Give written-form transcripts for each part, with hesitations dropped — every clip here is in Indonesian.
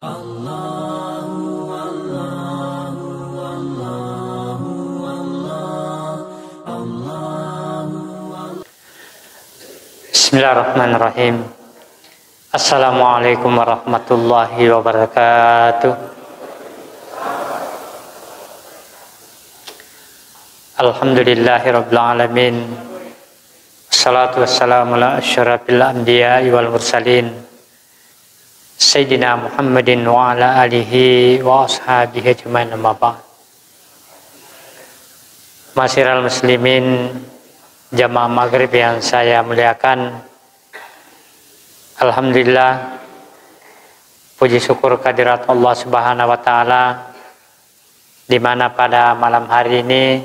Bismillahirrahmanirrahim. Assalamualaikum warahmatullahi wabarakatuh. Alhamdulillahirabbil alamin. Wassalatu wassalamu ala asyrafil anbiya'i wal mursalin Sayyidina Muhammadin wa ala alihi wa ashabihi ajmain, amma ba'd. Masyiral muslimin, jamaah maghrib yang saya muliakan, alhamdulillah, puji syukur kehadirat Allah Subhanahu wa taala, di mana pada malam hari ini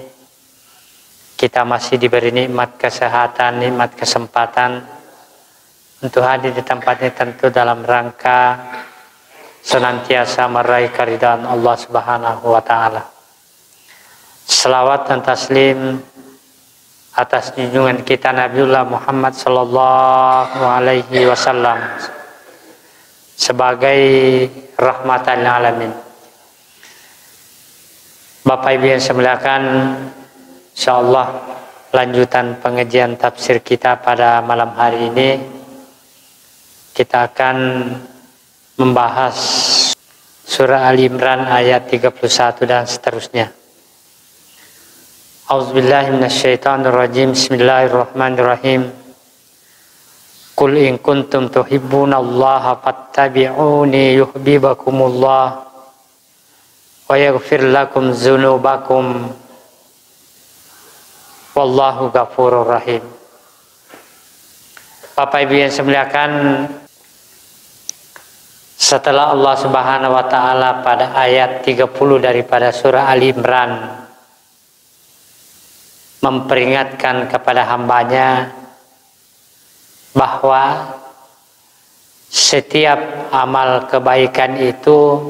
kita masih diberi nikmat kesehatan, nikmat kesempatan untuk hadir di tempat ini, tentu dalam rangka senantiasa meraih keridhaan Allah Subhanahu wa taala. Selawat dan taslim atas junjungan kita Nabiullah Muhammad sallallahu alaihi wasallam sebagai rahmatan lil alamin. Bapak Ibu yang saya muliakan, insyaallah lanjutan pengajian tafsir kita pada malam hari ini, kita akan membahas surah Ali Imran ayat 31 dan seterusnya. A'udzubillahi minasyaitonirrajim. Bismillahirrahmanirrahim. Qul in kuntum tuhibbunallaha fattabi'uni yuhibbukumullah wa yaghfir lakum dzunubakum wallahu ghafurur rahim. Bapak Ibu yang saya muliakan, setelah Allah Subhanahu wa taala pada ayat 30 daripada surah Ali Imran memperingatkan kepada hambanya bahwa setiap amal kebaikan itu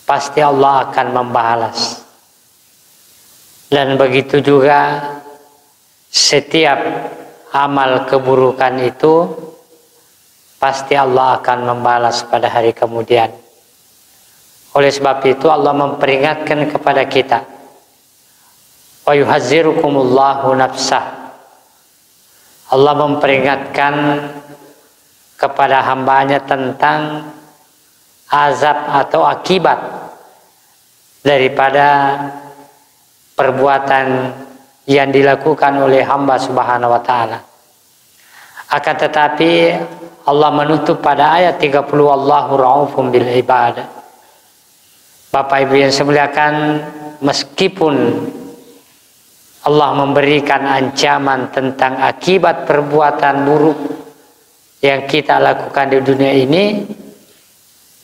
pasti Allah akan membalas, dan begitu juga setiap amal keburukan itu pasti Allah akan membalas pada hari kemudian. Oleh sebab itu Allah memperingatkan kepada kita, wa yuhazzirukumullahu nafsah. Allah memperingatkan kepada hambanya tentang azab atau akibat daripada perbuatan yang dilakukan oleh hamba Subhanahu wa taala. Akan tetapi Allah menutup pada ayat 30, Allahu raufum bil ibad. Bapak Ibu yang saya muliakan, meskipun Allah memberikan ancaman tentang akibat perbuatan buruk yang kita lakukan di dunia ini,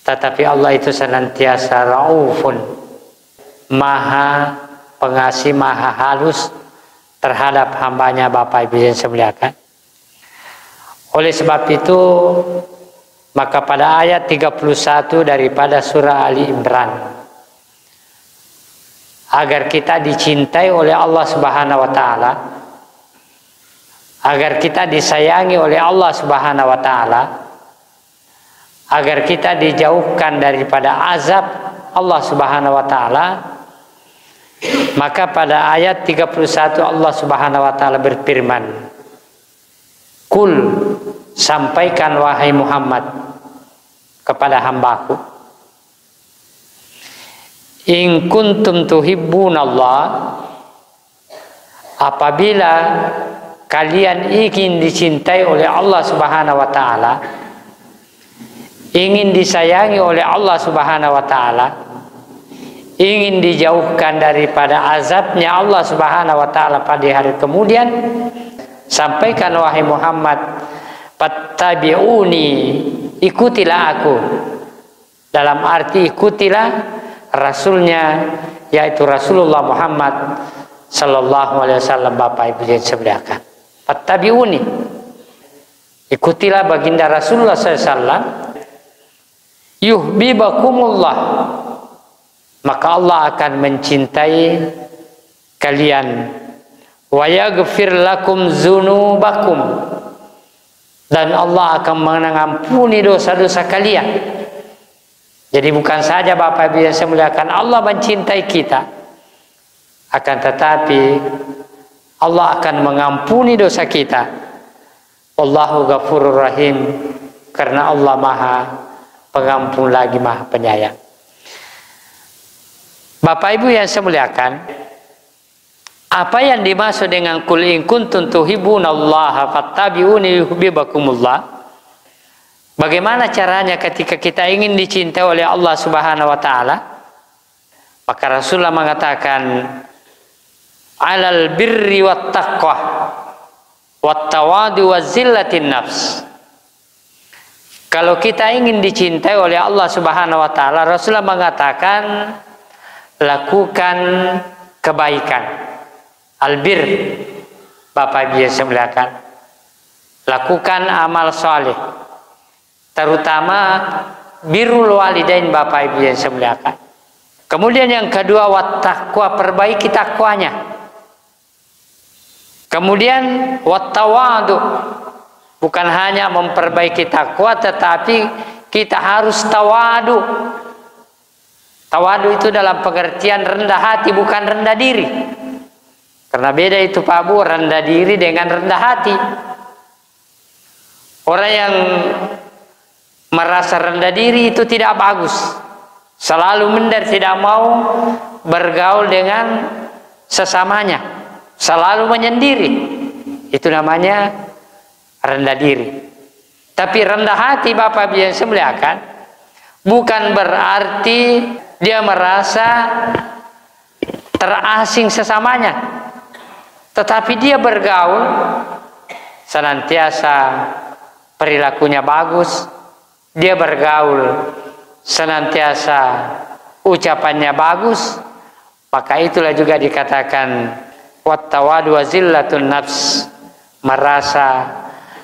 tetapi Allah itu senantiasa raufun, maha pengasih, maha halus terhadap hambanya. Bapak Ibu yang saya muliakan, oleh sebab itu maka pada ayat 31 daripada surah Ali Imran, agar kita dicintai oleh Allah Subhanahu wa taala, agar kita disayangi oleh Allah Subhanahu wa taala, agar kita dijauhkan daripada azab Allah Subhanahu wa taala, maka pada ayat 31 Allah Subhanahu wa taala berfirman, "Qul," sampaikan wahai Muhammad kepada hambaku, "In kuntum tuhibbunallah," apabila kalian ingin dicintai oleh Allah Subhanahu wa taala, ingin disayangi oleh Allah Subhanahu wa taala, ingin dijauhkan daripada azabnya Allah Subhanahu wa taala pada hari kemudian, sampaikan wahai Muhammad, fattabi'uni, ikutilah aku. Dalam arti ikutilah Rasulnya, yaitu Rasulullah Muhammad sallallahu alaihi wasallam. Bapak Ibu yang saya muliakan, fattabi'uni, ikutilah baginda Rasulullah sallallahu alaihi wasallam, yuhibbukumullah, maka Allah akan mencintai kalian, wa yaghfir lakum dzunubakum, dan Allah akan mengampuni dosa-dosa kalian. Jadi bukan saja Bapak Ibu yang saya muliakan Allah mencintai kita, akan tetapi Allah akan mengampuni dosa kita. Wallahu ghafurur rahim, karena Allah Maha Pengampun lagi Maha Penyayang. Bapak Ibu yang saya muliakan, apa yang dimaksud dengan qul in kuntum tuhibbunallaha fattabi'uni yuhibbukumullah? Bagaimana caranya ketika kita ingin dicintai oleh Allah Subhanahu wa taala? Maka Rasulullah mengatakan alal birri wat taqwa wat tawadu wa zillatin nafs. Kalau kita ingin dicintai oleh Allah Subhanahu wa taala, Rasulullah mengatakan lakukan kebaikan. Albir, Bapak Ibu yang saya muliakan, lakukan amal soleh, terutama birrul walidain, Bapak Ibu yang saya muliakan. Kemudian yang kedua, wat taqwa, perbaiki takwanya. Kemudian wat tawadu, bukan hanya memperbaiki takwa, tetapi kita harus tawadu. Tawadu itu dalam pengertian rendah hati, bukan rendah diri. Karena beda itu Pak Bu, rendah diri dengan rendah hati. Orang yang merasa rendah diri itu tidak bagus, selalu minder, tidak mau bergaul dengan sesamanya, selalu menyendiri. Itu namanya rendah diri. Tapi rendah hati Bapak Ibu yang saya muliakan, bukan berarti dia merasa terasing sesamanya, tetapi dia bergaul senantiasa perilakunya bagus, dia bergaul senantiasa ucapannya bagus, maka itulah juga dikatakan wat tawadu wa zillatun nafs, merasa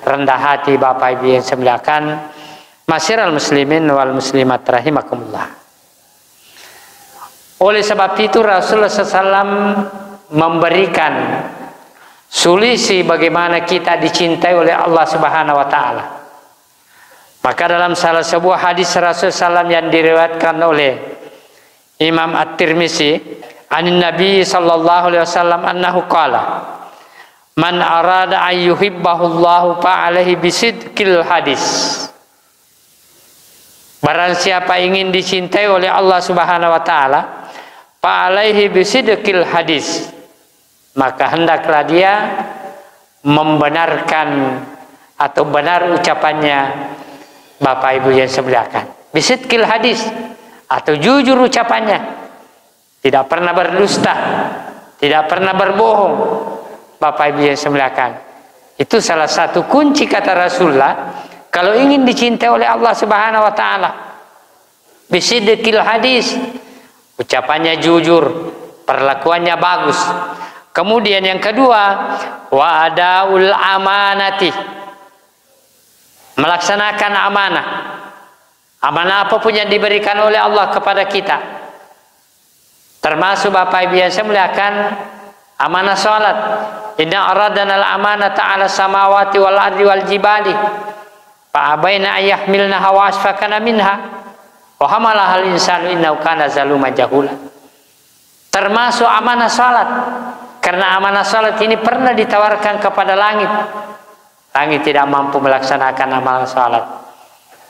rendah hati Bapak Ibu yang saya muliakan. Masyiral muslimin wal muslimat rahimakumullah. Oleh sebab itu Rasulullah SAW memberikan solusi bagaimana kita dicintai oleh Allah Subhanahu wa taala. Maka dalam salah sebuah hadis Rasulullah SAW yang diriwayatkan oleh Imam At-Tirmizi, anin Nabi sallallahu alaihi wasallam annahu qala, man arada an yuhibbahullahu fa'alaihi bisidqil hadis. Barang siapa ingin dicintai oleh Allah Subhanahu wa taala, fa'alaihi bisidqil hadis, maka hendaklah dia membenarkan atau benar ucapannya, Bapak Ibu yang saya muliakan. Bisidqil hadis, atau jujur ucapannya, tidak pernah berdusta, tidak pernah berbohong, Bapak Ibu yang saya muliakan. Itu salah satu kunci kata Rasulullah kalau ingin dicintai oleh Allah Subhanahu wa taala. Bisidqil hadis, ucapannya jujur, perlakuannya bagus. Kemudian yang kedua, wa adaul amanati, melaksanakan amanah. Amanah apapun yang diberikan oleh Allah kepada kita, termasuk Bapak Ibu yang saya muliakan, amanah salat. Inna aradana al-amanata 'ala samawati wal ardi wal jibali fa abaina ayyahmilnaha wa asfaqana minha wa hamalahal insanu innahu kana zaluman jahula. Termasuk amanah salat, karena amanah salat ini pernah ditawarkan kepada langit. Langit tidak mampu melaksanakan amanah salat.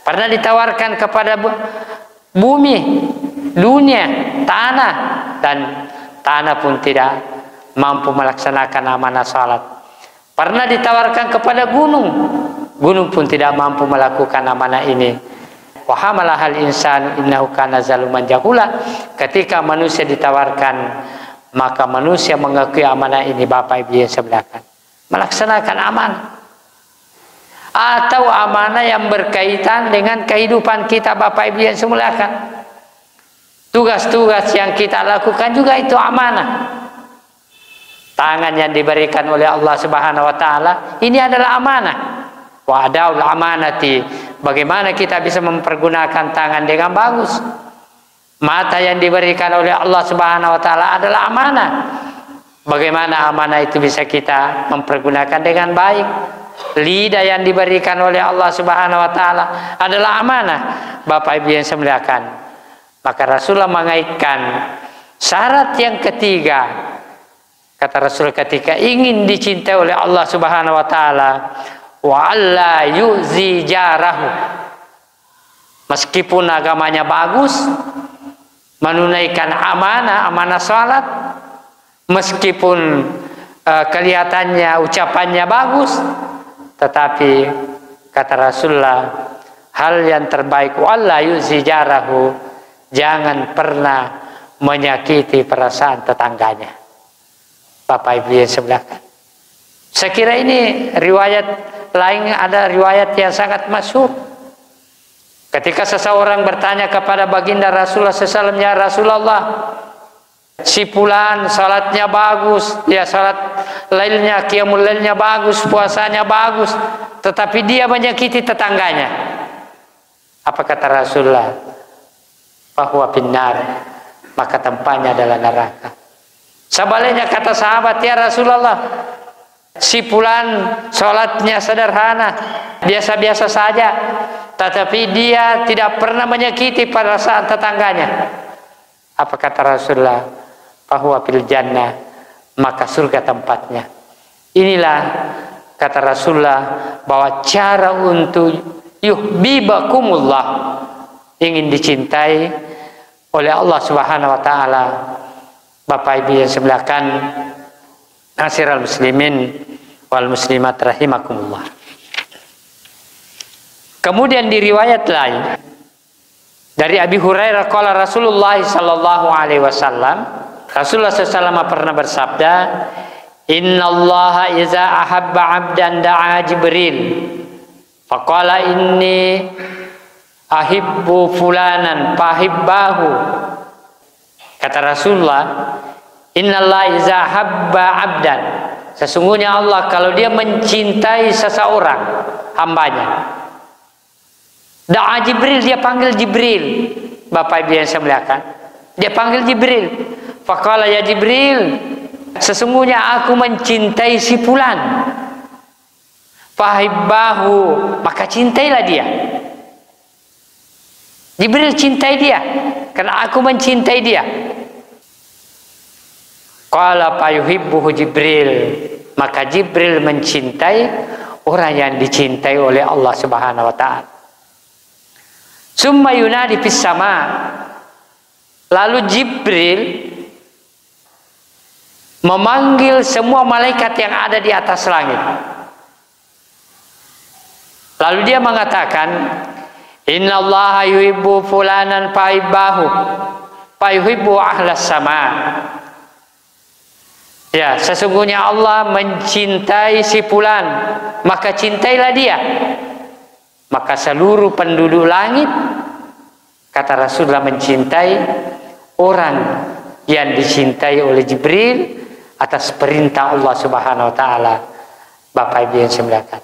Pernah ditawarkan kepada bumi, dunia, tanah, dan tanah pun tidak mampu melaksanakan amanah salat. Pernah ditawarkan kepada gunung, gunung pun tidak mampu melakukan amanah ini. Wa hamalahal insanu innahu kana zaluman jahula. Ketika manusia ditawarkan, maka manusia mengakui amanah ini, Bapak Ibu yang saya muliakan, melaksanakan amanah. Atau amanah yang berkaitan dengan kehidupan kita, Bapak Ibu yang saya muliakan. Tugas-tugas yang kita lakukan juga itu amanah. Tangan yang diberikan oleh Allah Subhanahu wa taala ini adalah amanah. Wa adaul amanati, bagaimana kita bisa mempergunakan tangan dengan bagus. Mata yang diberikan oleh Allah Subhanahu wa taala adalah amanah. Bagaimana amanah itu bisa kita mempergunakan dengan baik. Lidah yang diberikan oleh Allah Subhanahu wa taala adalah amanah, Bapak Ibu yang saya muliakan. Maka Rasulullah mengaitkan syarat yang ketiga. Kata Rasul, ketika ingin dicintai oleh Allah Subhanahu wa taala, wa alla yu'zi jarahu. Meskipun agamanya bagus, menunaikan amanah salat, meskipun kelihatannya ucapannya bagus, tetapi kata Rasulullah, hal yang terbaik wa alla yu'zi jarahu, jangan pernah menyakiti perasaan tetangganya. Bapak Ibu yang sebelah kan. Saya kira ini riwayat lain, ada riwayat yang sangat masyhur. Ketika seseorang bertanya kepada baginda Rasulullah SAW, ya Rasulullah, si fulan salatnya bagus, ya salat lailnya, qiyamul lailnya bagus, puasanya bagus, tetapi dia menyakiti tetangganya. Apa kata Rasulullah? Bahwa finnar, maka tempatnya adalah neraka. Sebaliknya kata sahabat, ya Rasulullah, si fulan sholatnya sederhana, biasa-biasa saja, tetapi dia tidak pernah menyakiti perasaan tetangganya. Apa kata Rasulullah? Bahwa fil jannah, maka surga tempatnya. Inilah kata Rasulullah, bahwa cara untuk yuhibbakumullah, ingin dicintai oleh Allah Subhanahu wa taala. Bapak Ibu yang sebelah kan, nasiral muslimin wal muslimat rahimakumullah. Kemudian di riwayat lain dari Abi Hurairah, qala Rasulullah sallallahu alaihi wasallam, Rasulullah SAW pernah bersabda, innallaha iza ahabba 'abdan da'a Jibril faqala inni ahibbu fulanan fahibbahu. Kata Rasulullah, innallaha iza habba 'abdan, sesungguhnya Allah kalau dia mencintai seseorang hambanya, da'a Jibril, dia panggil Jibril. Bapak Ibu yang saya muliakan, dia panggil Jibril. Faqala ya Jibril, sesungguhnya aku mencintai si fulan. Fahibbahu, maka cintailah dia. Jibril cintai dia karena aku mencintai dia. Qala fayuhibbuhu Jibril, maka Jibril mencintai orang yang dicintai oleh Allah Subhanahu wa taala. Summa yunadi fis sama, lalu Jibril memanggil semua malaikat yang ada di atas langit. Lalu dia mengatakan, innallaha yuhibbu fulanan fahibbahu fayuhibbu ahlas sama. Ya, sesungguhnya Allah mencintai si fulan, maka cintailah dia. Maka seluruh penduduk langit, kata Rasulullah, mencintai orang yang dicintai oleh Jibril atas perintah Allah Subhanahu wa taala. Bapak Ibu yang saya muliakan,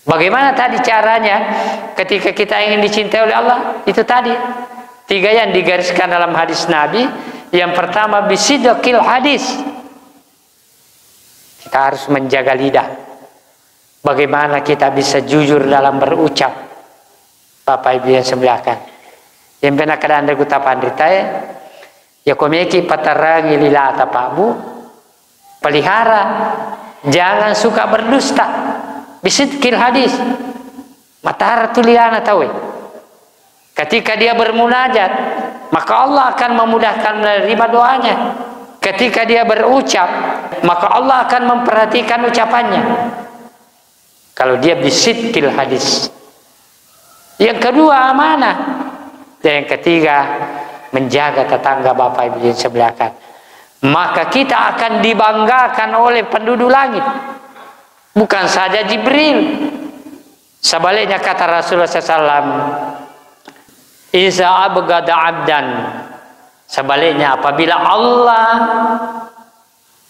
bagaimana tadi caranya ketika kita ingin dicintai oleh Allah? Itu tadi 3 yang digariskan dalam hadis Nabi. Yang pertama, bisidqil hadis, kita harus menjaga lidah. Bagaimana kita bisa jujur dalam berucap? Bapak Ibu yang saya muliakan, yang benar keadaan deguta pandritai ya komeki patarangi lila tapabu, pelihara jangan suka berdusta. Bisidqil hadis, matahara tuliana tahu. Ketika dia bermunajat, maka Allah akan memudahkan menerima doanya. Ketika dia berucap, maka Allah akan memperhatikan ucapannya. Kalau dia bisidqil hadis. Yang kedua, amanah. Dan yang ketiga, menjaga tetangga. Bapak Ibu yang sebelah kan, maka kita akan dibanggakan oleh penduduk langit, bukan saja Jibril. Sebaliknya kata Rasulullah SAW, iza abgada abdan, sebaliknya apabila Allah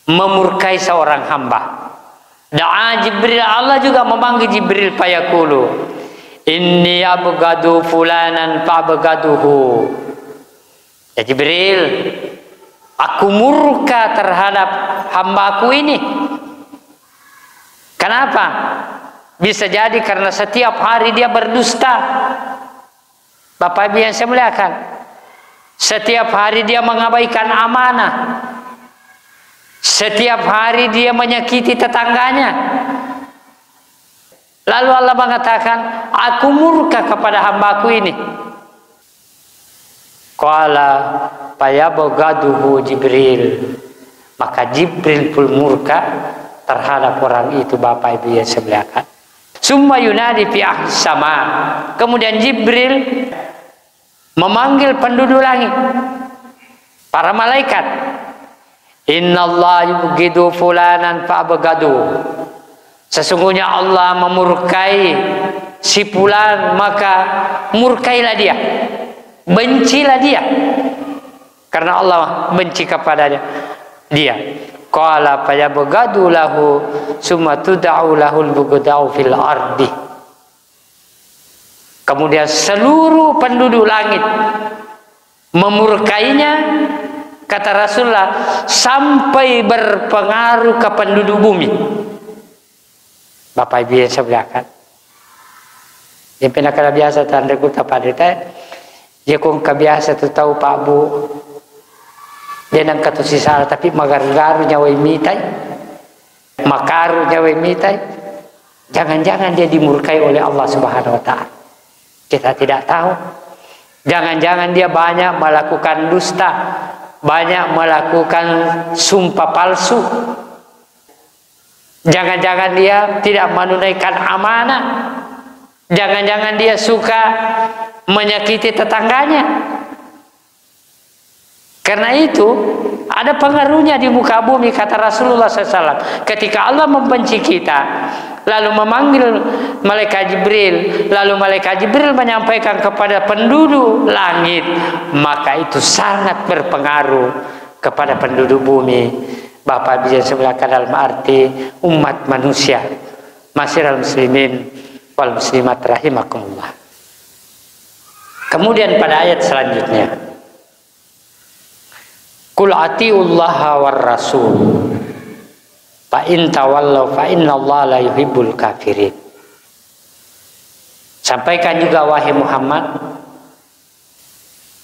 memurkai seorang hamba, da'a Jibril, Allah juga memanggil Jibril, fayaqulu inni abgadu fulanan fa'abgaduhu. Ya Jibril, aku murka terhadap hambaku ini. Kenapa? Bisa jadi karena setiap hari dia berdusta. Bapak Ibu yang saya muliakan, Setiap hari dia mengabaikan amanah. Setiap hari dia menyakiti tetangganya. Lalu Allah mengatakan, aku murka kepada hambaku ini. Qala fayabghaduhu Jibril. Maka Jibril pun murka terhadap orang itu, Bapak Ibu yang semuakan. Summa yunadi fi ahli sama. Kemudian Jibril memanggil penduduk langit, para malaikat. Innallaha yubghidu fulanan fa'abghadu. Sesungguhnya Allah memurkai si fulan, maka murkailah dia, bencilah dia, karena Allah benci kepadanya dia. Qala fayabghadu lahu summa tud'u lahul bughdau fil ardi. Kemudian seluruh penduduk langit memurkainya, kata Rasulullah, sampai berpengaruh ke penduduk bumi. Bapak Ibu yang sebelah, yang pernah kada biasa tanda ku tapada dia kong kebiasa tu tahu Pak Bu dia nang katu sisa tapi magar-garu nyawa mitai, makaru nyawa mitai. Jangan-jangan dia dimurkai oleh Allah Subhanahu wa taala. Kita tidak tahu. Jangan-jangan dia banyak melakukan dusta, banyak melakukan sumpah palsu. Jangan-jangan dia tidak menunaikan amanah. Jangan-jangan dia suka menyakiti tetangganya. Karena itu ada pengaruhnya di muka bumi, kata Rasulullah SAW. Ketika Allah membenci kita, lalu memanggil malaikat Jibril, lalu malaikat Jibril menyampaikan kepada penduduk langit, maka itu sangat berpengaruh kepada penduduk bumi. Bapak bisa sebelah dalam arti umat manusia. Masyiral muslimin wal muslimat rahimakumullah. Kemudian pada ayat selanjutnya, Qul atiullaha war rasul fa in tawallaw fa innallaha la yuhibbul kafirin. Sampaikan juga wahai Muhammad,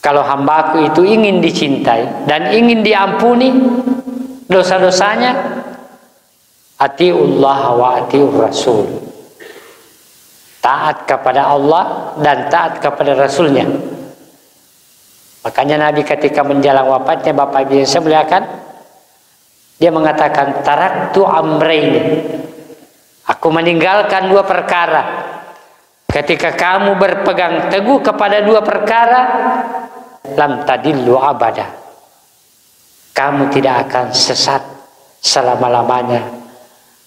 kalau hambaku itu ingin dicintai dan ingin diampuni dosa-dosanya, atiullaha wa atiur rasul. Taat kepada Allah dan taat kepada Rasulnya. Makanya Nabi ketika menjelang wafatnya, Bapak Ibu yang saya muliakan, dia mengatakan taraktu amraini. Aku meninggalkan dua perkara. Ketika kamu berpegang teguh kepada dua perkara, lam tadillu abada. Kamu tidak akan sesat selama-lamanya,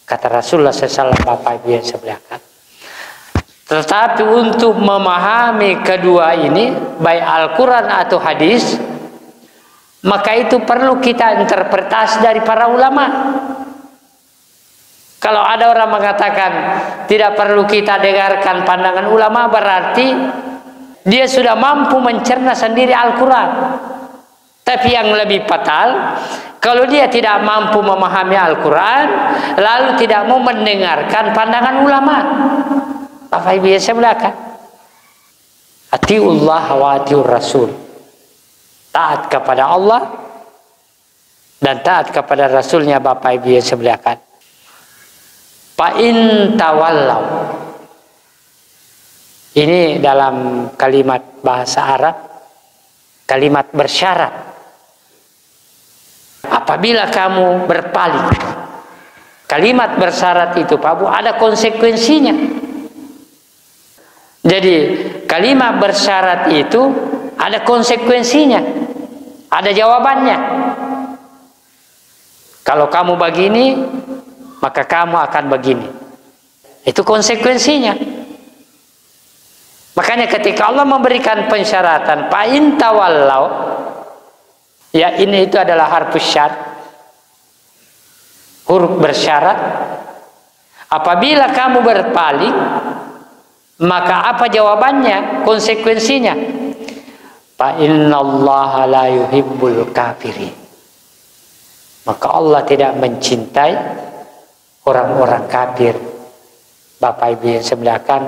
kata Rasulullah SAW. Bapak Ibu yang saya muliakan. Tetapi untuk memahami kedua ini, baik Al-Quran atau hadis, maka itu perlu kita interpretasi dari para ulama. Kalau ada orang mengatakan tidak perlu kita dengarkan pandangan ulama, berarti dia sudah mampu mencerna sendiri Al-Quran. Tapi yang lebih fatal, kalau dia tidak mampu memahami Al-Quran, lalu tidak mau mendengarkan pandangan ulama. Bapak Ibu yang saya muliakan, atiullah wa atiur rasul. Taat kepada Allah dan taat kepada Rasulnya, Bapak Ibu yang saya muliakan. Fa in tawallaw. Ini dalam kalimat bahasa Arab, kalimat bersyarat. Apabila kamu berpaling. Kalimat bersyarat itu Pak Bu ada konsekuensinya. Jadi kalimat bersyarat itu ada konsekuensinya, ada jawabannya. Kalau kamu begini, maka kamu akan begini. Itu konsekuensinya. Makanya ketika Allah memberikan pensyaratan, fa in tawallaw, ya ini itu adalah harfus syart, huruf bersyarat. Apabila kamu berpaling, maka apa jawabannya, konsekuensinya? Fa innallaha la yuhibbul kafirin. Maka Allah tidak mencintai orang-orang kafir. Bapak Ibu yang saya muliakan,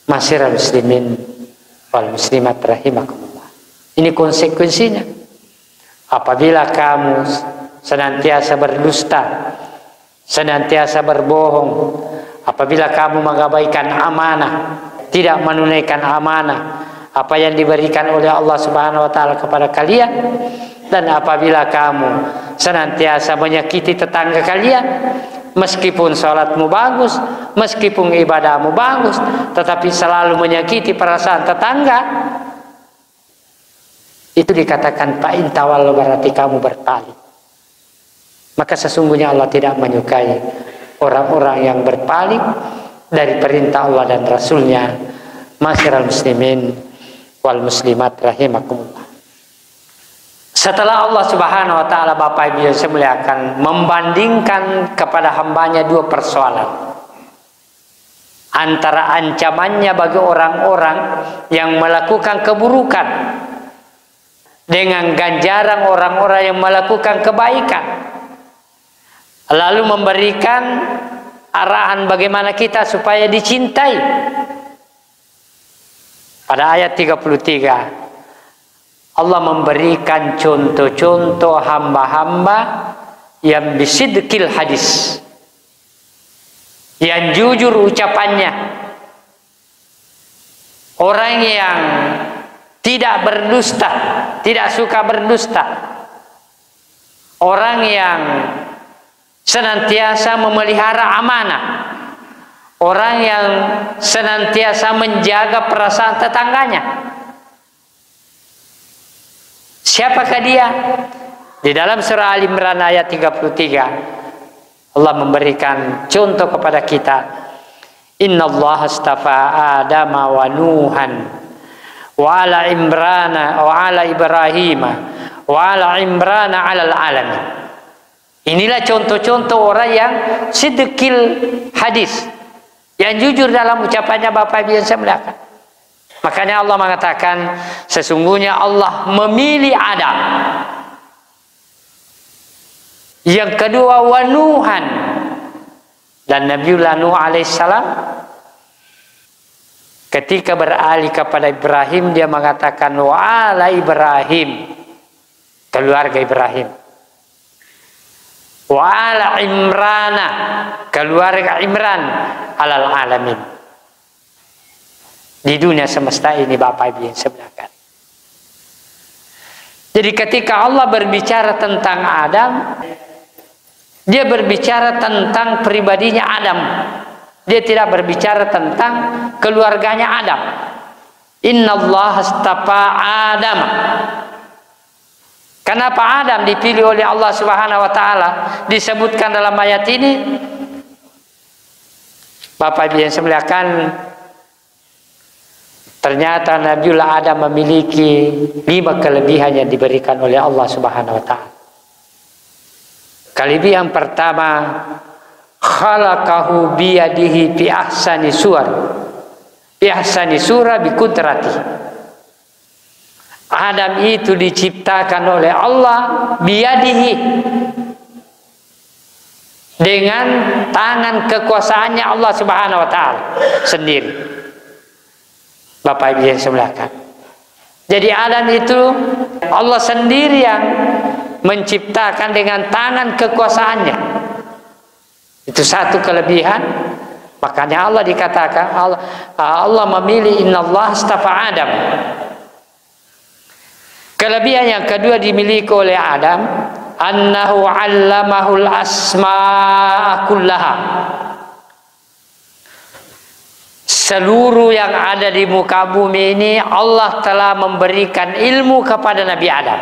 masyiral muslimin wal muslimat rahimakumullah. Ini konsekuensinya. Apabila kamu senantiasa berdusta, senantiasa berbohong, apabila kamu mengabaikan amanah, tidak menunaikan amanah apa yang diberikan oleh Allah Subhanahu wa taala kepada kalian, dan apabila kamu senantiasa menyakiti tetangga kalian, meskipun sholatmu bagus, meskipun ibadahmu bagus, tetapi selalu menyakiti perasaan tetangga, itu dikatakan fa'in tawallu, berarti kamu berpaling. Maka sesungguhnya Allah tidak menyukai orang-orang yang berpaling dari perintah Allah dan Rasulnya. Masyiral muslimin wal muslimat rahimakumullah. Setelah Allah Subhanahu wa taala, Bapak Ibu yang saya muliakan, membandingkan kepada hambanya dua persoalan. Antara ancamannya bagi orang-orang yang melakukan keburukan dengan ganjaran orang-orang yang melakukan kebaikan, lalu memberikan arahan bagaimana kita supaya dicintai. Pada ayat 33 Allah memberikan contoh-contoh hamba-hamba yang bisidqil hadis, yang jujur ucapannya, orang yang tidak berdusta, tidak suka berdusta, orang yang senantiasa memelihara amanah, orang yang senantiasa menjaga perasaan tetangganya. Siapakah dia? Di dalam surah Al-Imran ayat 33 Allah memberikan contoh kepada kita. Innallaha astafa Adama wa Nuhan wa ala Imrana wa ala Ibrahima wa ala Imrana alal alamin. Inilah contoh-contoh orang yang sidqil hadis, yang jujur dalam ucapannya, Bapak Ibu yang saya muliakan. Makanya Allah mengatakan sesungguhnya Allah memilih Adam. Yang kedua wa Nuhan, dan Nabiullah Nuh alaihissalam ketika beralih kepada Ibrahim, dia mengatakan wa ala Ibrahim, keluarga Ibrahim, wa ala Imrana, keluarga Imran, alal alamin, di dunia semesta ini, Bapak Ibu yang saya muliakan. Jadi ketika Allah berbicara tentang Adam, dia berbicara tentang pribadinya Adam. Dia tidak berbicara tentang keluarganya Adam. Innallaha astafa Adam. Kenapa Adam dipilih oleh Allah Subhanahu wa taala disebutkan dalam ayat ini? Bapak Ibu yang saya muliakan, ternyata Nabiullah Adam memiliki 5 kelebihan yang diberikan oleh Allah Subhanahu wa taala. Kelebihan pertama, khalaqahu biyadihi fi ahsani suwar. Fi ahsani surah bi qudrati. Adam itu diciptakan oleh Allah biyadihi, dengan tangan kekuasaannya Allah Subhanahu wa taala sendiri. Bapak Ibu yang saya muliakan. Jadi Adam itu Allah sendiri yang menciptakan dengan tangan kekuasaannya. Itu satu kelebihan. Makanya Allah dikatakan Allah memilih innallaha astafa Adam. Kelebihan yang kedua dimiliki oleh Adam, annahu 'allamahul asma'a kullaha. Seluruh yang ada di muka bumi ini Allah telah memberikan ilmu kepada Nabi Adam,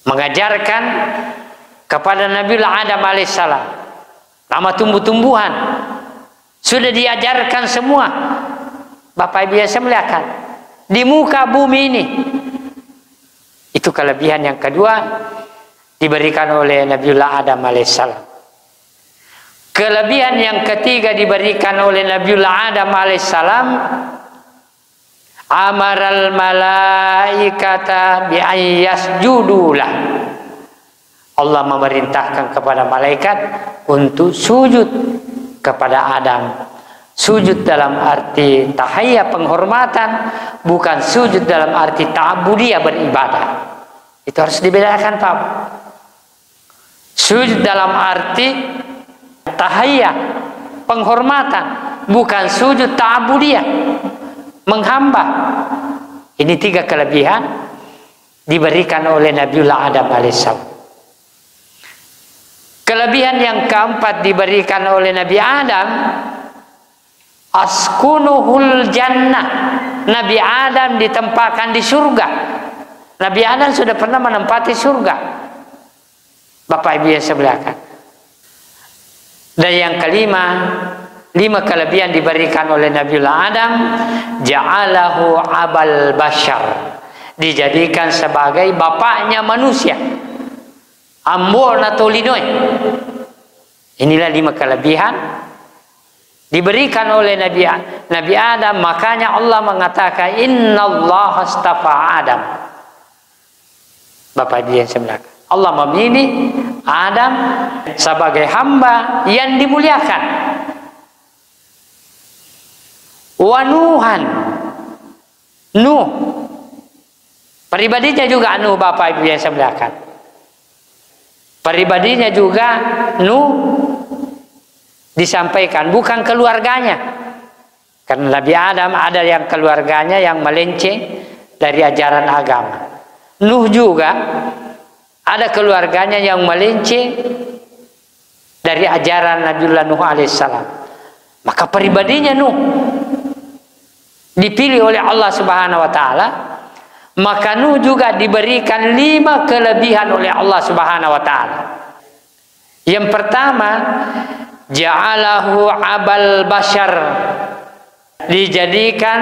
mengajarkan kepada Nabiullah Adam alaihissalam nama tumbuh-tumbuhan, sudah diajarkan semua. Bapak Ibu yang saya muliakan, di muka bumi ini. Itu kelebihan yang kedua diberikan oleh Nabiullah Adam alaihissalam. Kelebihan yang ketiga diberikan oleh Nabiullah Adam alaihissalam, amaral malaikata bi ayyasjudulah. Allah memerintahkan kepada malaikat untuk sujud kepada Adam. Sujud dalam arti tahiyya penghormatan, bukan sujud dalam arti ta'budiyah beribadah. Itu harus dibedakan, Pak. Sujud dalam arti tahiyya penghormatan, bukan sujud ta'budiyah menghamba. Ini 3 kelebihan diberikan oleh Nabiullah Adam alaihissalam. Kelebihan yang keempat diberikan oleh Nabi Adam, askunuhul jannah. Nabi Adam ditempatkan di surga. Nabi Adam sudah pernah menempati surga. Bapak Ibu yang sebelakan. Dan yang kelima, 5 kelebihan diberikan oleh Nabiullah Adam, ja'alahu abal bashar, dijadikan sebagai bapaknya manusia. Ambon atau linoy. Inilah 5 kelebihan diberikan oleh Nabi Adam. Makanya Allah mengatakan innallaha astafa Adam. Bapak Ibu yang sebelakan, Allah memilih Adam sebagai hamba yang dimuliakan. Wa Nuhan, Nuh, pribadinya juga Nuh. Bapak Ibu yang sebelakan, pribadinya juga Nuh disampaikan, bukan keluarganya. Karena Nabi Adam ada yang keluarganya yang melenceng dari ajaran agama. Nuh juga ada keluarganya yang melenceng dari ajaran Nabiullah Nuh alaihissalam. Maka pribadinya Nuh dipilih oleh Allah Subhanahu wa taala. Maka Nuh juga diberikan 5 kelebihan oleh Allah Subhanahu wa taala. Yang pertama, ja'alahu abal bashar, dijadikan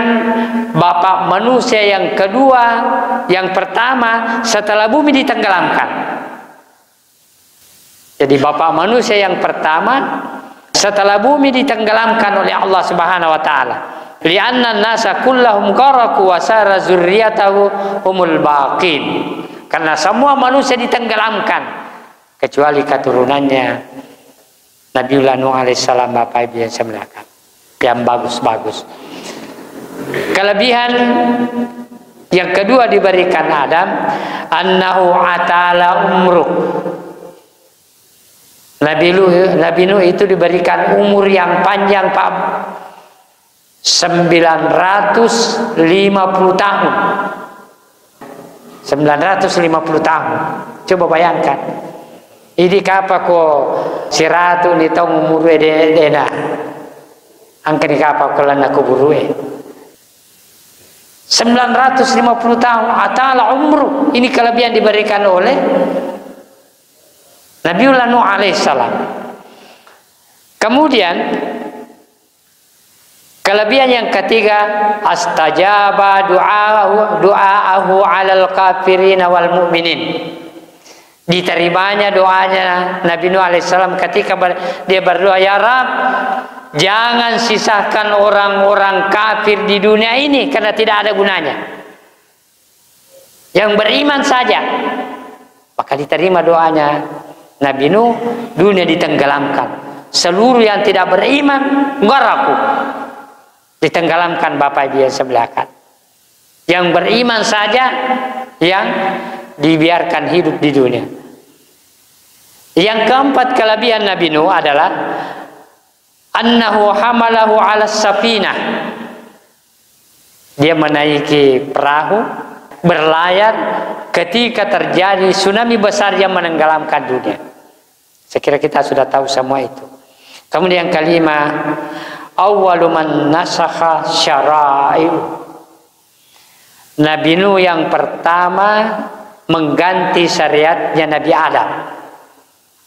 bapak manusia yang kedua, yang pertama setelah bumi ditenggelamkan. Jadi bapak manusia yang pertama setelah bumi ditenggelamkan oleh Allah Subhanahu wa taala. Li'anna nasa kullahum gharaqu wa sara zurriyatahu humul baqin. Karena semua manusia ditenggelamkan kecuali keturunannya Nabiullah Nuh alaihissalam. Bapak Ibu yang sebelakan, yang bagus-bagus. Kelebihan yang kedua diberikan Adam, annahu atala umruh. Nabi Nuh itu diberikan umur yang panjang, Pak. 950 tahun. 950 tahun. Coba bayangkan. Ini kapa ko si ratu ni tong umur dena. Angka ni kapa ko lan aku burue. 950 tahun atala umru. Ini kelebihan diberikan oleh Nabiullah Nuh alaihissalam. Kemudian kelebihan yang ketiga, astajaba du'aahu 'alal kafirin wal mu'minin. Diterimanya doanya Nabi Nuh alaihissalam ketika dia berdoa, ya Rabb, jangan sisakan orang-orang kafir di dunia ini karena tidak ada gunanya. Yang beriman saja. Maka diterima doanya Nabi Nuh, dunia ditenggelamkan. Seluruh yang tidak beriman, ngaraku, ditenggelamkan. Bapak Ibu yang sebelakan. Yang beriman saja yang dibiarkan hidup di dunia. Yang keempat kelebihan Nabi Nuh adalah annahu hamalahu 'ala safinah. Dia menaiki perahu, berlayar ketika terjadi tsunami besar yang menenggelamkan dunia. Saya kira kita sudah tahu semua itu. Kemudian yang kelima, awwalu man nasakha syara'i'u. Nabi Nuh yang pertama mengganti syariatnya Nabi Adam.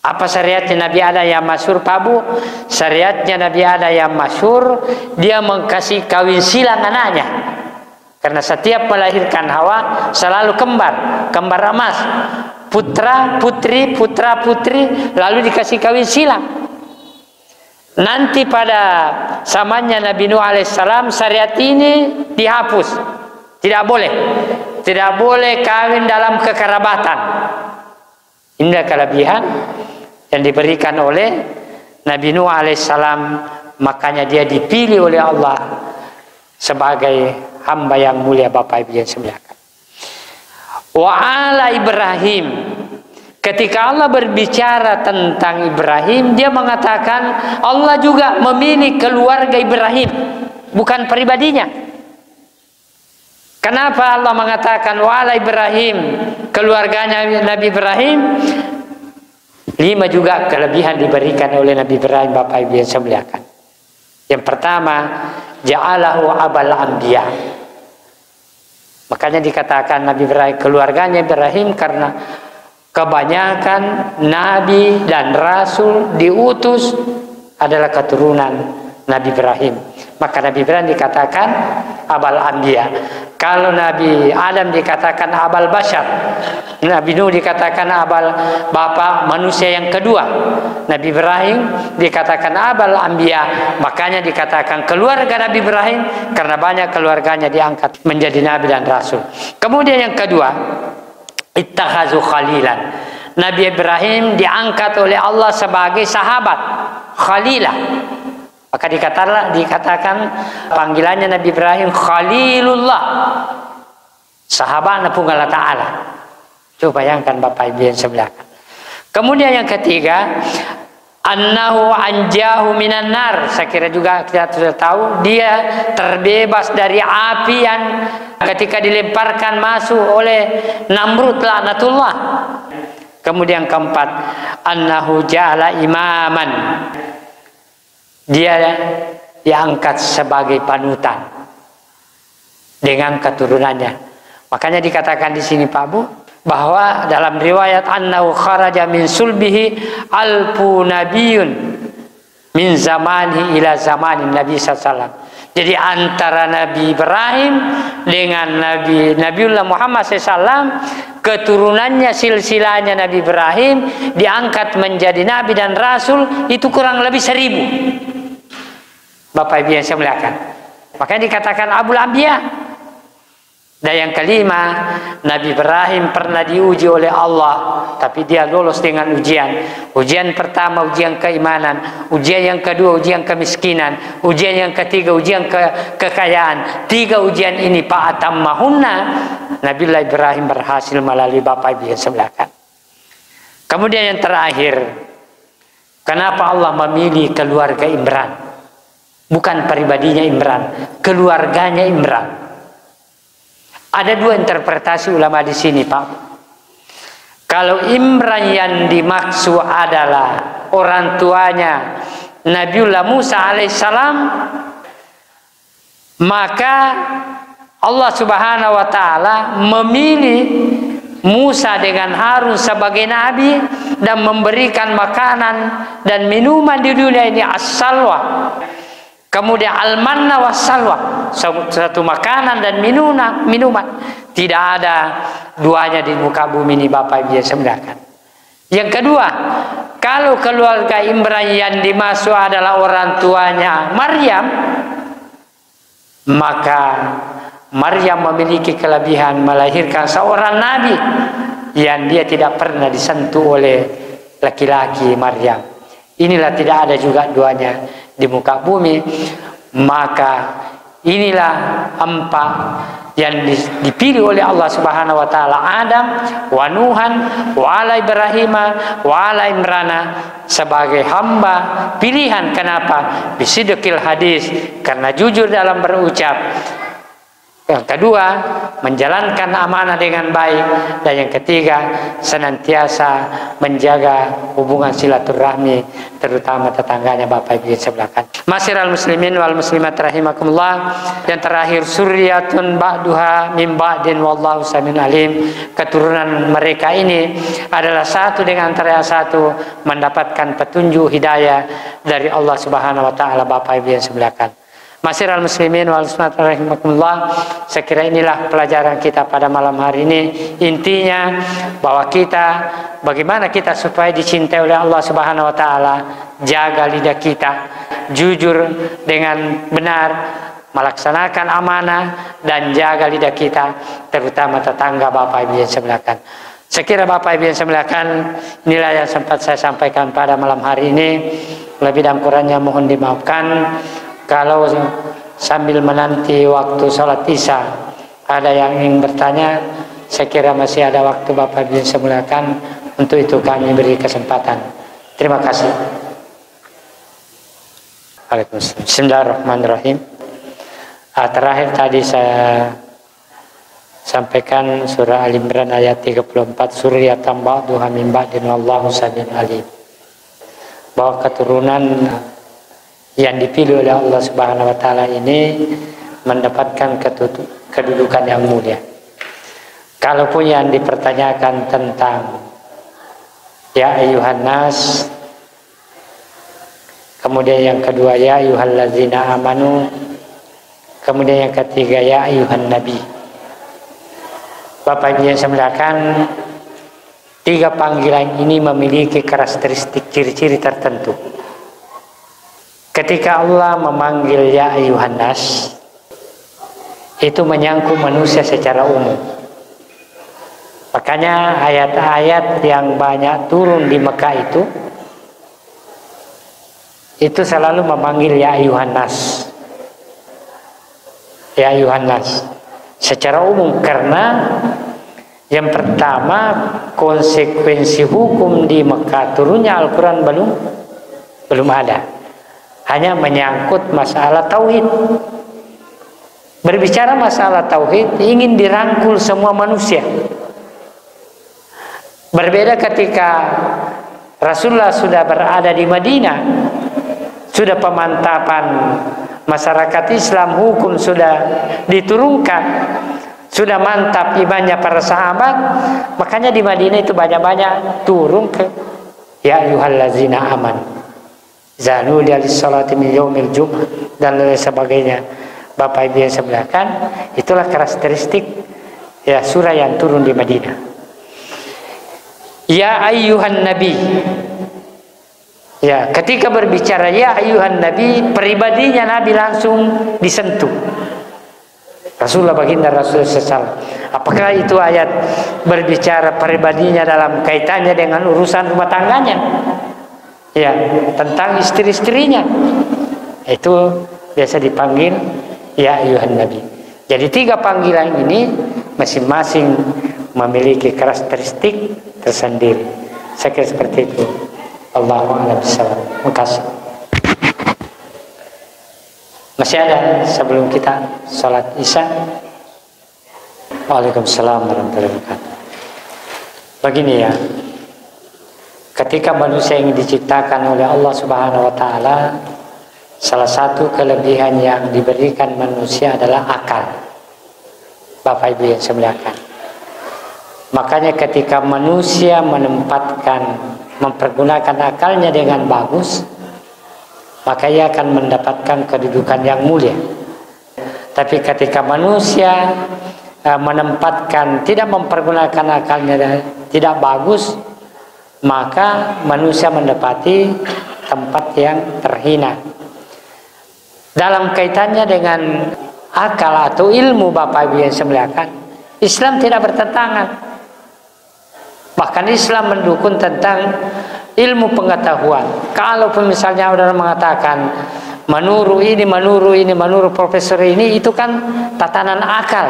Apa syariatnya Nabi Adam yang masyhur, Pak Bu? Syariatnya Nabi Adam yang masyhur, dia mengkasih kawin silang anaknya. Karena setiap melahirkan Hawa selalu kembar emas, putra putri, lalu dikasih kawin silang. Nanti pada zamannya Nabi Nuh alaihissalam syariat ini dihapus, tidak boleh kawin dalam kekerabatan. Inilah kelebihan yang diberikan oleh Nabi Nuh alaihissalam makanya dia dipilih oleh Allah sebagai hamba yang mulia. Bapak Ibu yang semuliakan, wa ala Ibrahim, ketika Allah berbicara tentang Ibrahim, dia mengatakan Allah juga memilih keluarga Ibrahim, bukan pribadinya. Kenapa Allah mengatakan wa ala Ibrahim, keluarganya Nabi Ibrahim? 5 juga kelebihan diberikan oleh Nabi Ibrahim, Bapak Ibu yang semuliakan. Yang pertama, ja'alahu abal anbiya. Makanya dikatakan Nabi Ibrahim keluarganya Ibrahim karena kebanyakan nabi dan rasul diutus adalah keturunan Nabi Ibrahim. Maka Nabi Ibrahim dikatakan abal anbiya. Kalau Nabi Adam dikatakan abal bashar, Nabi Nuh dikatakan abal bapak manusia yang kedua, Nabi Ibrahim dikatakan abal anbiya. Makanya dikatakan keluarga Nabi Ibrahim karena banyak keluarganya diangkat menjadi nabi dan rasul. Kemudian yang kedua, ittakhazu khalilan. Nabi Ibrahim diangkat oleh Allah sebagai sahabat, khalilah. Maka dikatakan panggilannya Nabi Ibrahim Khalilullah, sahabat Allah Ta'ala. Coba bayangkan Bapak Ibu yang sebelah. Kemudian yang ketiga, annahu anjahu minan nar. Saya kira juga kita sudah tahu dia terbebas dari api yang ketika dilemparkan masuk oleh Namrud laknatullah. Kemudian keempat, annahu ja'ala imaman. Dia diangkat sebagai panutan dengan keturunannya. Makanya dikatakan di sini Pak Bu, bahwa dalam riwayat annahu kharaja min sulbihi alfu nabiyun min zamani ila zamani Nabi SAW. Jadi antara Nabi Ibrahim dengan Nabiullah Muhammad SAW, keturunannya silsilahnya Nabi Ibrahim diangkat menjadi nabi dan rasul itu kurang lebih 1000. Bapak Ibu yang saya muliakan, makanya dikatakan Abul Anbiya. Dan yang kelima, Nabi Ibrahim pernah diuji oleh Allah, tapi dia lolos dengan ujian. Ujian pertama ujian keimanan, ujian yang kedua ujian kemiskinan, ujian yang ketiga ujian kekayaan. 3 ujian ini Pak atammahunna, Nabiullah Ibrahim berhasil melalui. Bapak Ibu yang saya muliakan. Kemudian yang terakhir, kenapa Allah memilih keluarga Imran? Bukan pribadinya Imran, keluarganya Imran. Ada 2 interpretasi ulama di sini, Pak. Kalau Imran yang dimaksud adalah orang tuanya Nabiullah Musa alaihissalam, maka Allah Subhanahu wa taala memilih Musa dengan Harun sebagai nabi dan memberikan makanan dan minuman di dunia ini as-salwa. Kemudian al-manna was-salwa, satu makanan dan minuman. Tidak ada duanya di muka bumi ini Bapak Ibu yang semuliakan. Yang kedua, kalau keluarga Imran yang dimaksud adalah orang tuanya Maryam, maka Maryam memiliki kelebihan melahirkan seorang nabi yang dia tidak pernah disentuh oleh laki-laki Maryam. Inilah tidak ada juga duanya di muka bumi. Maka inilah 4 yang dipilih oleh Allah Subhanahu wa taala, Adam, wa Nuhan, wa ala Ibrahim, wa ala Imrana, sebagai hamba pilihan. Kenapa? Bisidqil hadis, karena jujur dalam berucap. Yang kedua, menjalankan amanah dengan baik. Dan yang ketiga, senantiasa menjaga hubungan silaturahmi, terutama tetangganya Bapak Ibu sebelah kanan. Masyiral muslimin wal muslimat rahimakumullah. Yang terakhir, suryatun ba'duha min ba'din wallahu samiun alim. Keturunan mereka ini adalah satu dengan antara yang satu mendapatkan petunjuk hidayah dari Allah Subhanahu wa taala. Bapak Ibu yang sebelah kanan. Masyiral muslimin wal muslimat rahimakumullah. Saya kira inilah pelajaran kita pada malam hari ini. Intinya bahwa bagaimana kita supaya dicintai oleh Allah Subhanahu wa taala. Jaga lidah kita, jujur dengan benar, melaksanakan amanah, dan jaga lidah kita, terutama tetangga Bapak Ibu yang sebelah kanan. Saya kira Bapak Ibu yang saya muliakan, inilah yang sempat saya sampaikan pada malam hari ini. Lebih dan kurangnya mohon dimaafkan. Kalau sambil menanti waktu sholat isya ada yang ingin bertanya, saya kira masih ada waktu Bapak Ibu yang muliakan. Untuk itu kami beri kesempatan. Terima kasih. Waalaikumsalam. Bismillahirrahmanirrahim. Terakhir tadi saya sampaikan surah Al-Imran ayat 34, suriyatan ba'duha min ba'din wallahu samiun alim. Bahwa keturunan yang dipilih oleh Allah Subhanahu wa taala ini mendapatkan kedudukan yang mulia. Kalaupun yang dipertanyakan tentang ya ayyuhan nas, kemudian yang kedua ya ayyuhallazina amanu, kemudian yang ketiga ya ayyuhan nabi. Bapak Ibu yang saya muliakan, tiga panggilan ini memiliki karakteristik ciri-ciri tertentu. Ketika Allah memanggil ya ayyuhan nas, itu menyangkut manusia secara umum. Makanya ayat-ayat yang banyak turun di Mekah itu selalu memanggil ya ayyuhan nas. Ya ayyuhan nas secara umum, karena yang pertama konsekuensi hukum di Mekah turunnya Al-Quran belum ada. Hanya menyangkut masalah tauhid. Berbicara masalah tauhid ingin dirangkul semua manusia. Berbeda ketika Rasulullah sudah berada di Madinah, sudah pemantapan masyarakat Islam, hukum sudah diturunkan, sudah mantap imannya para sahabat, makanya di Madinah itu banyak-banyak turun ke ya ayyuhallazina amanu zanu lialis salati min yaumil jum'ah dan lain sebagainya. Bapak Ibu yang sebelahkan, itulah karakteristik ya surah yang turun di Madinah. Ya ayyuhan nabi, ya ketika berbicara ya ayyuhan nabi, pribadinya Nabi langsung disentuh. Rasulullah baginda Rasul SAW. Apakah itu ayat berbicara pribadinya dalam kaitannya dengan urusan rumah tangganya? Ya, tentang istri-istrinya. Itu biasa dipanggil ya ayyuhan nabi. Jadi tiga panggilan ini masing-masing memiliki karakteristik tersendiri. Saya kira seperti itu. Allahu a'lam bishawab. Terima kasih. Masih ada sebelum kita sholat isya? Waalaikumsalam warahmatullahi wabarakatuh. Begini ya, ketika manusia yang diciptakan oleh Allah Subhanahu wa taala, salah satu kelebihan yang diberikan manusia adalah akal. Bapak Ibu yang saya muliakan. Makanya ketika manusia mempergunakan akalnya dengan bagus, maka ia akan mendapatkan kedudukan yang mulia. Tapi ketika manusia tidak mempergunakan akalnya tidak bagus, maka manusia mendapati tempat yang terhina. Dalam kaitannya dengan akal atau ilmu, Bapak Ibu yang saya muliakan, Islam tidak bertentangan. Bahkan Islam mendukung tentang ilmu pengetahuan. Kalaupun misalnya orang mengatakan menurut profesor ini, itu kan tatanan akal.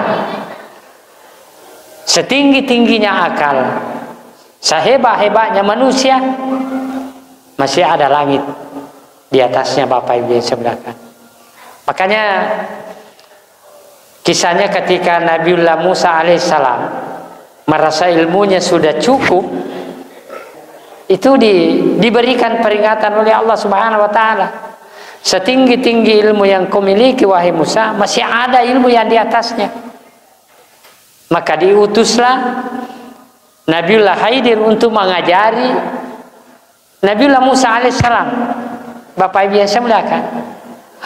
Setinggi-tingginya akal, sehebat-hebatnya manusia, masih ada langit di atasnya, Bapak Ibu yang saya muliakan. Makanya kisahnya ketika Nabiullah Musa alaihissalam merasa ilmunya sudah cukup, itu diberikan peringatan oleh Allah Subhanahu wa taala. Setinggi-tinggi ilmu yang kau miliki wahai Musa, masih ada ilmu yang di atasnya. Maka diutuslah Nabiullah Khidir untuk mengajari Nabiullah Musa alaihissalam. Bapak Ibu yang saya muliakan.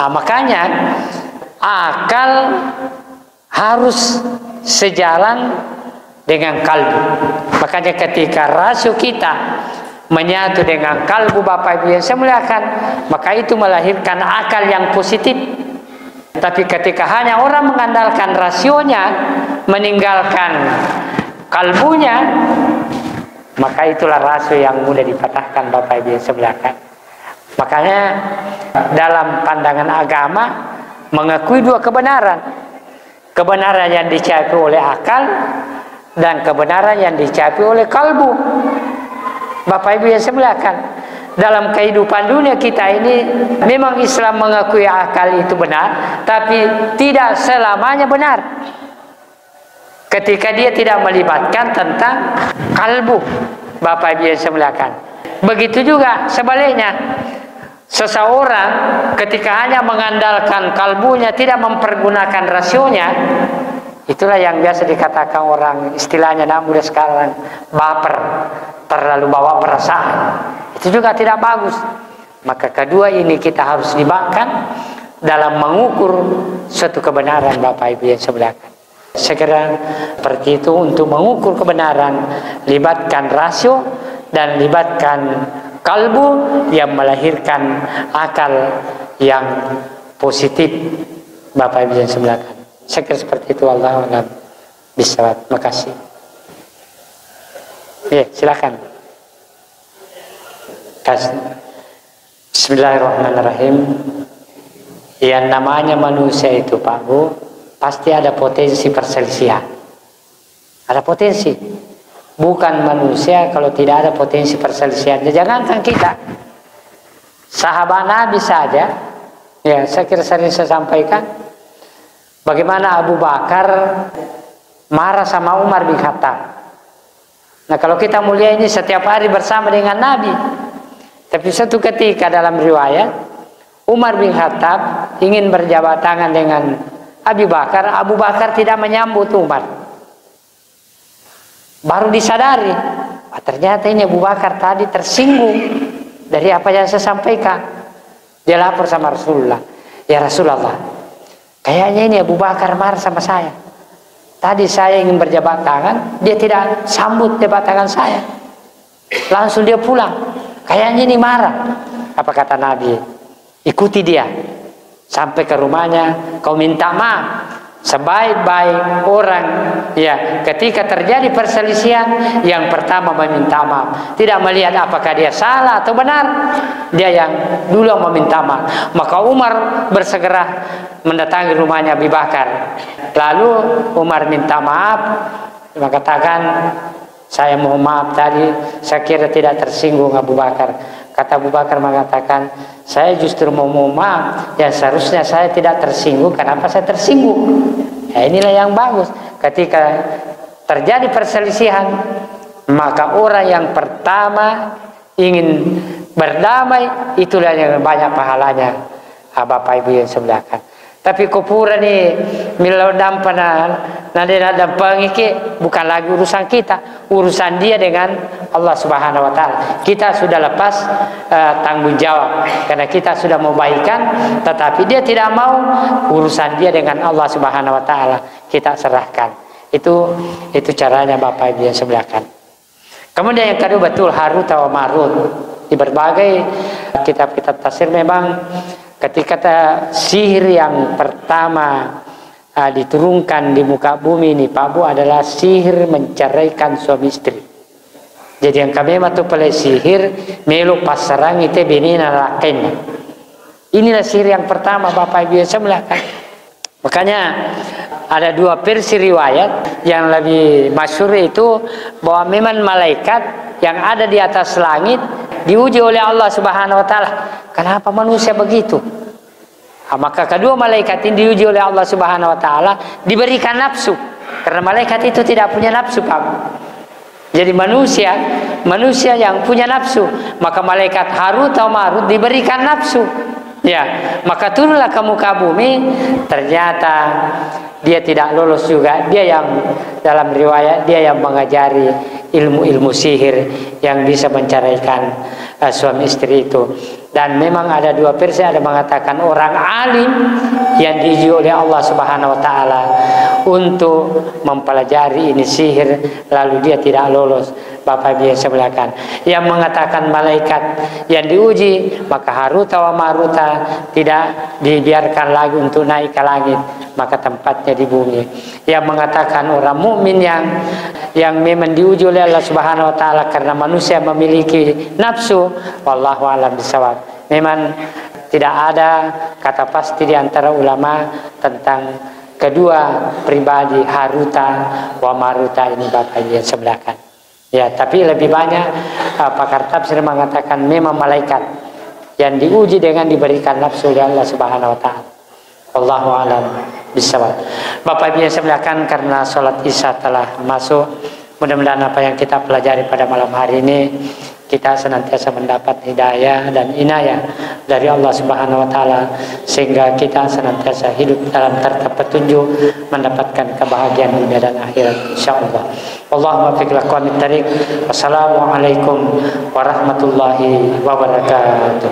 Makanya akal harus sejalan dengan kalbu. Makanya ketika rasio kita menyatu dengan kalbu, Bapak Ibu yang saya muliakan, maka itu melahirkan akal yang positif. Tapi ketika hanya orang mengandalkan rasionya, meninggalkan kalbunya, maka itulah rasio yang mudah dipatahkan, Bapak Ibu yang saya muliakan. Makanya dalam pandangan agama mengakui dua kebenaran. Kebenaran yang dicapai oleh akal dan kebenaran yang dicapai oleh kalbu. Bapak Ibu yang semuakan, dalam kehidupan dunia kita ini memang Islam mengakui akal itu benar, tapi tidak selamanya benar. Ketika dia tidak melibatkan tentang kalbu, Bapak Ibu yang semuakan. Begitu juga sebaliknya. Seseorang ketika hanya mengandalkan kalbunya, tidak mempergunakan rasionya, itulah yang biasa dikatakan orang, istilahnya anak muda sekarang, baper, terlalu bawa perasaan. Itu juga tidak bagus. Maka kedua ini kita harus libatkan dalam mengukur suatu kebenaran, Bapak Ibu yang semuakan. Segera seperti itu, untuk mengukur kebenaran libatkan rasio dan libatkan kalbu yang melahirkan akal yang positif, Bapak Ibu yang semuakan. Saya kira seperti itu. Wallahu a'lam bishawab. Terima kasih. Ya, silakan. Bismillahirrahmanirrahim. Yang namanya manusia itu, Pak Bu, pasti ada potensi perselisihan. Ada potensi. Bukan manusia kalau tidak ada potensi perselisihan. Jangankan kita, sahabat Nabi saja, ya saya kira sering saya sampaikan, bagaimana Abu Bakar marah sama Umar bin Khattab. Nah kalau kita mulia ini setiap hari bersama dengan Nabi, tapi suatu ketika dalam riwayat Umar bin Khattab ingin berjabat tangan dengan Abu Bakar tidak menyambut Umar. Baru disadari, ternyata ini Abu Bakar tadi tersinggung dari apa yang saya sampaikan. Dia lapor sama Rasulullah, ya Rasulullah, kayaknya ini Abu Bakar marah sama saya. Tadi saya ingin berjabat tangan, dia tidak sambut jabat tangan saya. Langsung dia pulang. Kayaknya ini marah. Apa kata Nabi? Ikuti dia sampai ke rumahnya, kau minta maaf. Sebaik-baik orang, ya, ketika terjadi perselisihan, yang pertama meminta maaf, tidak melihat apakah dia salah atau benar, dia yang dulu meminta maaf. Maka Umar bersegera mendatangi rumahnya Abu Bakar. Lalu Umar minta maaf, mengatakan, saya mohon maaf tadi, saya kira tidak tersinggung Abu Bakar. Kata Abu Bakar mengatakan, saya justru mau maaf, yang seharusnya saya tidak tersinggung. Kenapa saya tersinggung? Ya inilah yang bagus. Ketika terjadi perselisihan, maka orang yang pertama ingin berdamai, itulah yang banyak pahalanya, Bapak Ibu yang sebelahkan. Tapi kupuran ni milau dampana nanti ada pengiki, bukan lagi urusan kita, urusan dia dengan Allah Subhanahu wa taala. Kita sudah lepas tanggung jawab karena kita sudah membaikan, tetapi dia tidak mau, urusan dia dengan Allah Subhanahu wa taala kita serahkan. Itu caranya Bapak Ibu yang sebelahkan. Kemudian yang kedua, betul Harut atau Marut. Di berbagai kitab-kitab tafsir memang ketika sihir yang pertama diturunkan di muka bumi ini, Pak Bu, adalah sihir menceraikan suami istri. Jadi yang kami matu pale sihir melu pasarang itu benina lakin. Inilah sihir yang pertama, Bapak Ibu yang semuakan. Makanya ada dua versi riwayat. Yang lebih masyhur itu bahwa memang malaikat yang ada di atas langit diuji oleh Allah Subhanahu wa taala. Kenapa manusia begitu? Maka kedua malaikat ini diuji oleh Allah Subhanahu wa taala, diberikan nafsu. Karena malaikat itu tidak punya nafsu, Pak. Jadi manusia yang punya nafsu, maka malaikat Harut atau Marut diberikan nafsu. Ya, maka turunlah ke muka bumi, ternyata dia tidak lolos juga. Dia yang dalam riwayat dia yang mengajari ilmu-ilmu sihir yang bisa menceraikan suami istri itu. Dan memang ada dua versi, ada mengatakan orang alim yang diuji oleh Allah Subhanahu wa taala untuk mempelajari ini sihir, lalu dia tidak lolos. Bapak Ibu yang sebelahkan, yang mengatakan malaikat yang diuji, maka Haruta wa Maruta tidak dibiarkan lagi untuk naik ke langit, maka tempatnya di bumi. Yang mengatakan orang mukmin yang memang diuji oleh Allah Subhanahu wa taala karena manusia memiliki nafsu, wallahu a'lam bishawab. Memang tidak ada kata pasti di antara ulama tentang kedua pribadi Haruta wa Maruta ini Bapak Ibu yang sebelahkan. Ya, tapi lebih banyak pakar tafsir mengatakan memang malaikat yang diuji dengan diberikan nafsu oleh Allah Subhanahu wa taala. Wallahu a'lam bishawab. Bapak Ibu yang sebelahkan, karena sholat Isya telah masuk, mudah-mudahan apa yang kita pelajari pada malam hari ini kita senantiasa mendapat hidayah dan inayah dari Allah Subhanahu wa taala, sehingga kita senantiasa hidup dalam tertib petunjuk, mendapatkan kebahagiaan dunia dan akhirat insyaallah. Allahumma fiq laqanit tariq. Wassalamualaikum warahmatullahi wabarakatuh.